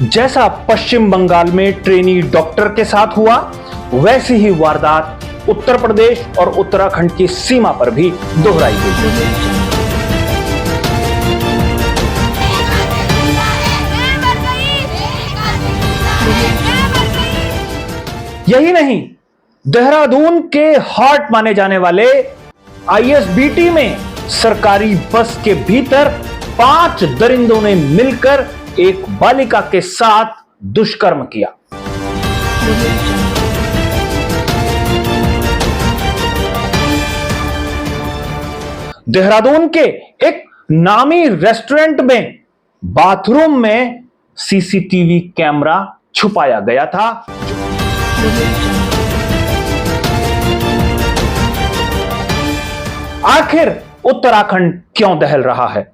जैसा पश्चिम बंगाल में trainee doctor के साथ हुआ, वैसी ही वारदात उत्तर प्रदेश और उत्तराखंड की सीमा पर भी दोहराई गई। यही नहीं, देहरादून के हॉट माने जाने वाले आईएसबीटी में सरकारी बस के भीतर 5 दरिंदों ने मिलकर एक बालिका के साथ दुष्कर्म किया। देहरादून के एक नामी रेस्टोरेंट में बाथरूम में सीसीटीवी कैमरा छुपाया गया था। आखिर उत्तराखंड क्यों दहल रहा है?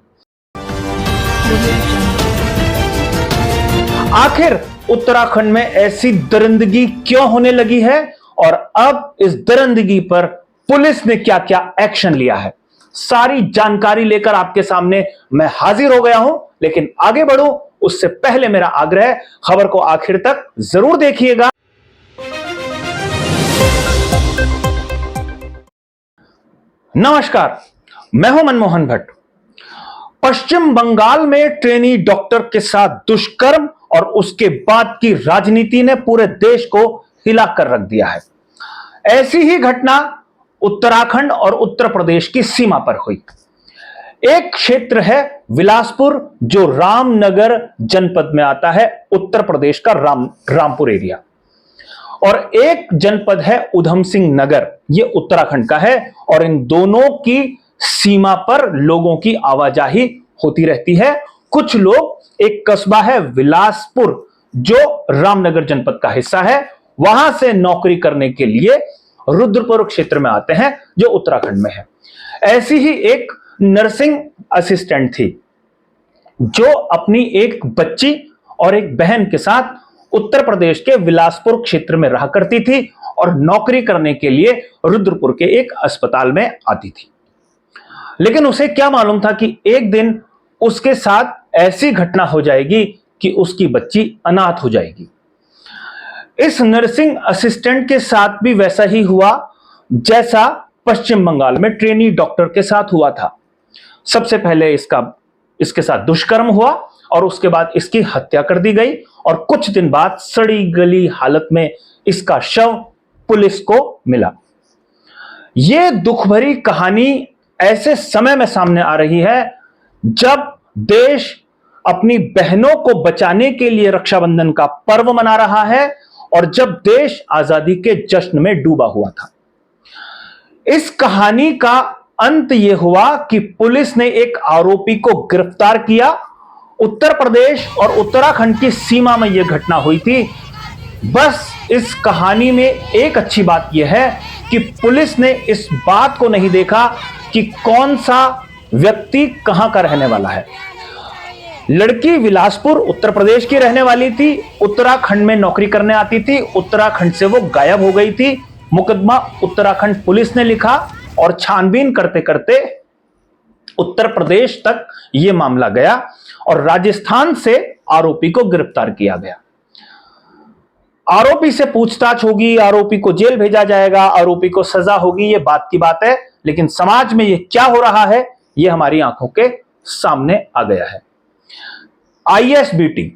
आखिर उत्तराखंड में ऐसी दरिंदगी क्यों होने लगी है और अब इस दरिंदगी पर पुलिस ने क्या क्या एक्शन लिया है, सारी जानकारी लेकर आपके सामने मैं हाजिर हो गया हूं। लेकिन आगे बढ़ूं उससे पहले मेरा आग्रह, खबर को आखिर तक जरूर देखिएगा। नमस्कार, मैं हूं मनमोहन भट्ट। पश्चिम बंगाल में ट्रेनी डॉक्टर के साथ दुष्कर्म और उसके बाद की राजनीति ने पूरे देश को हिला कर रख दिया है। ऐसी ही घटना उत्तराखंड और उत्तर प्रदेश की सीमा पर हुई। एक क्षेत्र है बिलासपुर, जो रामनगर जनपद में आता है, उत्तर प्रदेश का रामपुर एरिया, और एक जनपद है उधम सिंह नगर, ये उत्तराखंड का है। और इन दोनों की सीमा पर लोगों की आवाजाही होती रहती है। कुछ लोग, एक कस्बा है बिलासपुर जो रामनगर जनपद का हिस्सा है, वहां से नौकरी करने के लिए रुद्रपुर क्षेत्र में आते हैं जो उत्तराखंड में है। ऐसी ही एक नर्सिंग असिस्टेंट थी जो अपनी एक बच्ची और एक बहन के साथ उत्तर प्रदेश के बिलासपुर क्षेत्र में रहा करती थी और नौकरी करने के लिए रुद्रपुर के एक अस्पताल में आती थी। लेकिन उसे क्या मालूम था कि एक दिन उसके साथ ऐसी घटना हो जाएगी कि उसकी बच्ची अनाथ हो जाएगी। इस नर्सिंग असिस्टेंट के साथ भी वैसा ही हुआ जैसा पश्चिम बंगाल में ट्रेनी डॉक्टर के साथ हुआ था। सबसे पहले इसके साथ दुष्कर्म हुआ और उसके बाद इसकी हत्या कर दी गई, और कुछ दिन बाद सड़ी गली हालत में इसका शव पुलिस को मिला। यह दुख भरी कहानी ऐसे समय में सामने आ रही है जब देश अपनी बहनों को बचाने के लिए रक्षाबंधन का पर्व मना रहा है और जब देश आजादी के जश्न में डूबा हुआ था। इस कहानी का अंत यह हुआ कि पुलिस ने एक आरोपी को गिरफ्तार किया। उत्तर प्रदेश और उत्तराखंड की सीमा में यह घटना हुई थी। बस इस कहानी में एक अच्छी बात यह है कि पुलिस ने इस बात को नहीं देखा कि कौन सा व्यक्ति कहां का रहने वाला है। लड़की बिलासपुर उत्तर प्रदेश की रहने वाली थी, उत्तराखंड में नौकरी करने आती थी, उत्तराखंड से वो गायब हो गई थी। मुकदमा उत्तराखंड पुलिस ने लिखा और छानबीन करते करते उत्तर प्रदेश तक यह मामला गया और राजस्थान से आरोपी को गिरफ्तार किया गया। आरोपी से पूछताछ होगी, आरोपी को जेल भेजा जाएगा, आरोपी को सजा होगी, यह बात की बात है। लेकिन समाज में यह क्या हो रहा है, यह हमारी आंखों के सामने आ गया है। आईएसबीटी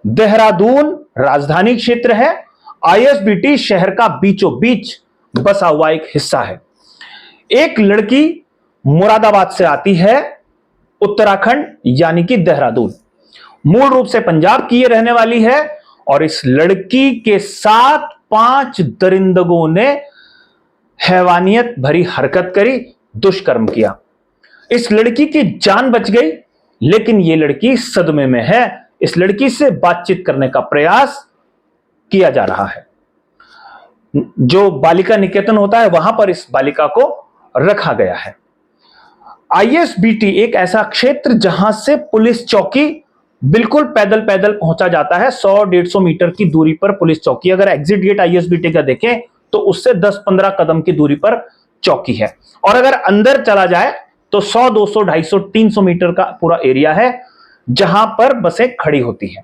देहरादून राजधानी क्षेत्र है। आईएसबीटी शहर का बीचों बीच बसा हुआ एक हिस्सा है। एक लड़की मुरादाबाद से आती है, उत्तराखंड यानी कि देहरादून, मूल रूप से पंजाब की ये रहने वाली है, और इस लड़की के साथ 5 दरिंदगों ने हैवानियत भरी हरकत करी, दुष्कर्म किया। इस लड़की की जान बच गई, लेकिन यह लड़की सदमे में है। इस लड़की से बातचीत करने का प्रयास किया जा रहा है। जो बालिका निकेतन होता है वहां पर इस बालिका को रखा गया है। आईएसबीटी एक ऐसा क्षेत्र जहां से पुलिस चौकी बिल्कुल पैदल पैदल पहुंचा जाता है। 100-150 मीटर की दूरी पर पुलिस चौकी, अगर एग्जिट गेट आईएसबीटी का देखें तो उससे 10-15 कदम की दूरी पर चौकी है। और अगर अंदर चला जाए तो 100, 200, 250, 300 मीटर का पूरा एरिया है जहां पर बसें खड़ी होती हैं।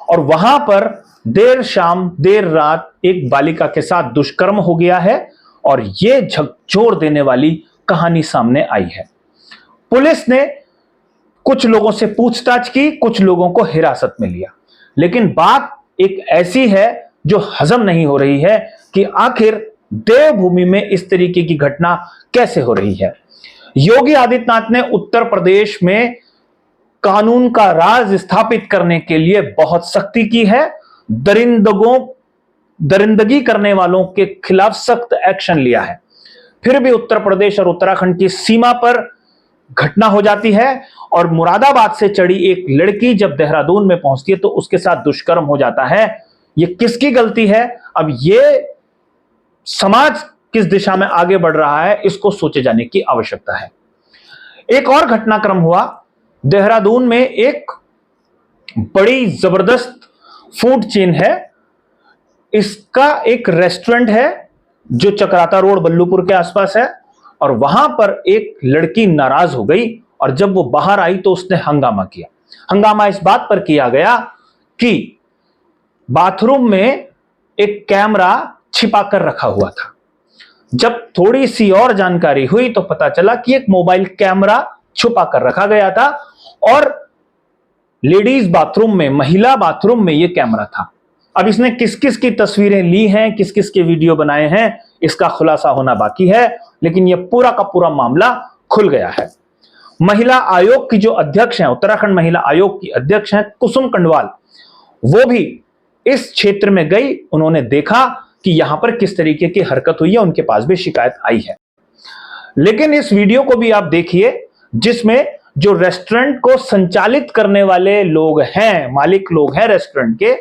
और वहां पर देर शाम देर रात एक बालिका के साथ दुष्कर्म हो गया है और यह झकझोर देने वाली कहानी सामने आई है। पुलिस ने कुछ लोगों से पूछताछ की, कुछ लोगों को हिरासत में लिया, लेकिन बात एक ऐसी है जो हजम नहीं हो रही है कि आखिर देवभूमि में इस तरीके की घटना कैसे हो रही है। योगी आदित्यनाथ ने उत्तर प्रदेश में कानून का राज स्थापित करने के लिए बहुत सख्ती की है। दरिंदगी करने वालों के खिलाफ सख्त एक्शन लिया है। फिर भी उत्तर प्रदेश और उत्तराखंड की सीमा पर घटना हो जाती है और मुरादाबाद से चढ़ी एक लड़की जब देहरादून में पहुंचती है तो उसके साथ दुष्कर्म हो जाता है। यह किसकी गलती है? अब यह समाज किस दिशा में आगे बढ़ रहा है, इसको सोचे जाने की आवश्यकता है। एक और घटनाक्रम हुआ देहरादून में। एक बड़ी जबरदस्त फूड चेन है, इसका एक रेस्टोरेंट है जो चकराता रोड बल्लूपुर के आसपास है, और वहां पर एक लड़की नाराज हो गई और जब वो बाहर आई तो उसने हंगामा किया। हंगामा इस बात पर किया गया कि बाथरूम में एक कैमरा छिपाकर रखा हुआ था। जब थोड़ी सी और जानकारी हुई तो पता चला कि एक मोबाइल कैमरा छुपा कर रखा गया था और लेडीज बाथरूम में, महिला बाथरूम में यह कैमरा था। अब इसने किस किस की तस्वीरें ली हैं, किस किस के वीडियो बनाए हैं, इसका खुलासा होना बाकी है, लेकिन यह पूरा का पूरा मामला खुल गया है। महिला आयोग की जो अध्यक्ष हैं, उत्तराखंड महिला आयोग की अध्यक्ष हैं कुसुम कंडवाल, वो भी इस क्षेत्र में गई। उन्होंने देखा कि यहां पर किस तरीके की हरकत हुई है, उनके पास भी शिकायत आई है। लेकिन इस वीडियो को भी आप देखिए जिसमें जो रेस्टोरेंट को संचालित करने वाले लोग हैं, मालिक लोग हैं रेस्टोरेंट के,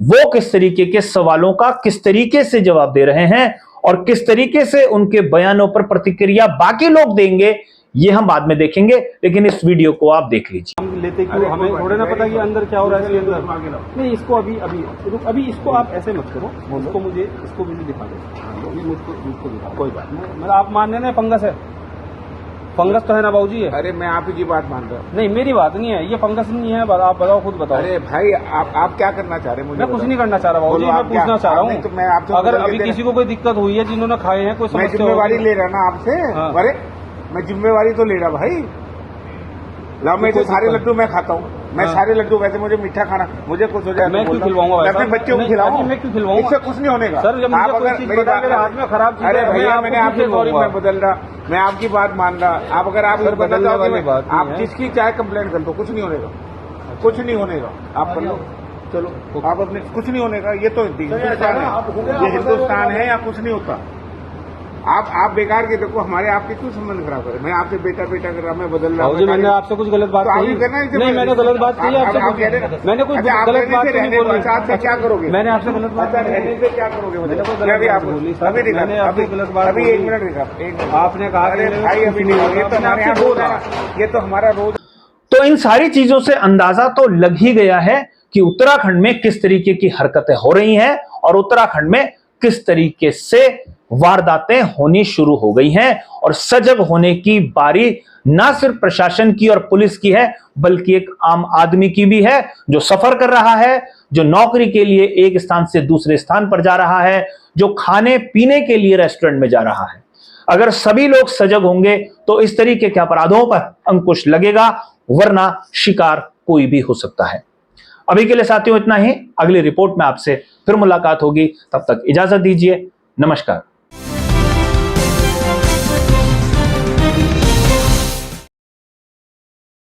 वो किस तरीके के सवालों का किस तरीके से जवाब दे रहे हैं और किस तरीके से उनके बयानों पर प्रतिक्रिया बाकी लोग देंगे, ये हम बाद में देखेंगे। लेकिन इस वीडियो को आप देख लीजिए। हम लेते क्यों, हमें थोड़ा ना पता कि अंदर क्या हो रहा है। नहीं, इसको अभी इसको आप ऐसे मत करो, इसको मुझे दिखा दो, मुझको दिखा, कोई बात नहीं। मतलब आप मान लेना फंगस है, फंगस तो है ना बाबूजी है। अरे मैं आप ही की बात मान रहा हूँ। नहीं, मेरी बात नहीं है, ये फंगस नहीं है। आप बताओ, खुद बताओ। अरे भाई आप क्या करना चाह रहे हैं? मुझे मैं कुछ नहीं करना चाह रहा बाबूजी, मैं पूछना चाह रहा हूँ। तो मैं आपसे अगर अभी किसी को कोई दिक्कत हुई है, जिन्होंने खाए हैं, कोई मैं जिम्मेवारी ले रहा ना आपसे। अरे मैं जिम्मेवारी तो ले रहा भाई। लाओ, मैं तो सारे लड्डू मैं खाता हूँ, मैं सारे लड्डू, वैसे मुझे मीठा खाना, मुझे कुछ हो जाए मैं क्यों खिलवाऊंगा? मैं अपने बच्चों को खिलाऊंगा, मैं क्यों खिलवाऊंगा? इससे कुछ नहीं होने का सर। जब मुझे कोई चीज पता है मेरे हाथ में खराब चीज है, अरे भैया मैंने आपकी सॉरी मैं बदल रहा, मैं आपकी बात मान रहा। आप अगर आप बदलने वाली बात, आप जिसकी चाहे कंप्लेंट कर दो, कुछ नहीं होने का, कुछ नहीं होने का। आप कर लो, चलो आप अपने, कुछ नहीं होने का। ये तो हिंदुस्तान है, ये हिंदुस्तान है, या कुछ नहीं होता। आप बेकार के देखो, हमारे आपके क्यों संबंध खराब करे? मैं आपसे बेटा कर रहा, मैं बदल रहा हूँ। मैंने आपसे कुछ गलत बात कही? नहीं, मैंने गलत बात कही आपसे? मैंने कोई गलत बात नहीं बोली। आपसे क्या करोगे? मैंने आपसे गलत बात रहने से क्या करोगे? अभी गलत बात, अभी 1 मिनट दिखा, आपने कहा भाई अभी नहीं, ये तो हमारा रोज। तो इन सारी चीजों से अंदाजा तो लग ही गया है कि उत्तराखंड में किस तरीके की हरकतें हो रही हैं और उत्तराखंड में किस तरीके से वारदातें होनी शुरू हो गई हैं। और सजग होने की बारी ना सिर्फ प्रशासन की और पुलिस की है, बल्कि एक आम आदमी की भी है, जो सफर कर रहा है, जो नौकरी के लिए एक स्थान से दूसरे स्थान पर जा रहा है, जो खाने पीने के लिए रेस्टोरेंट में जा रहा है। अगर सभी लोग सजग होंगे तो इस तरीके के अपराधों पर अंकुश लगेगा, वरना शिकार कोई भी हो सकता है। अभी के लिए साथियों इतना ही। अगली रिपोर्ट में आपसे फिर मुलाकात होगी, तब तक इजाजत दीजिए। नमस्कार।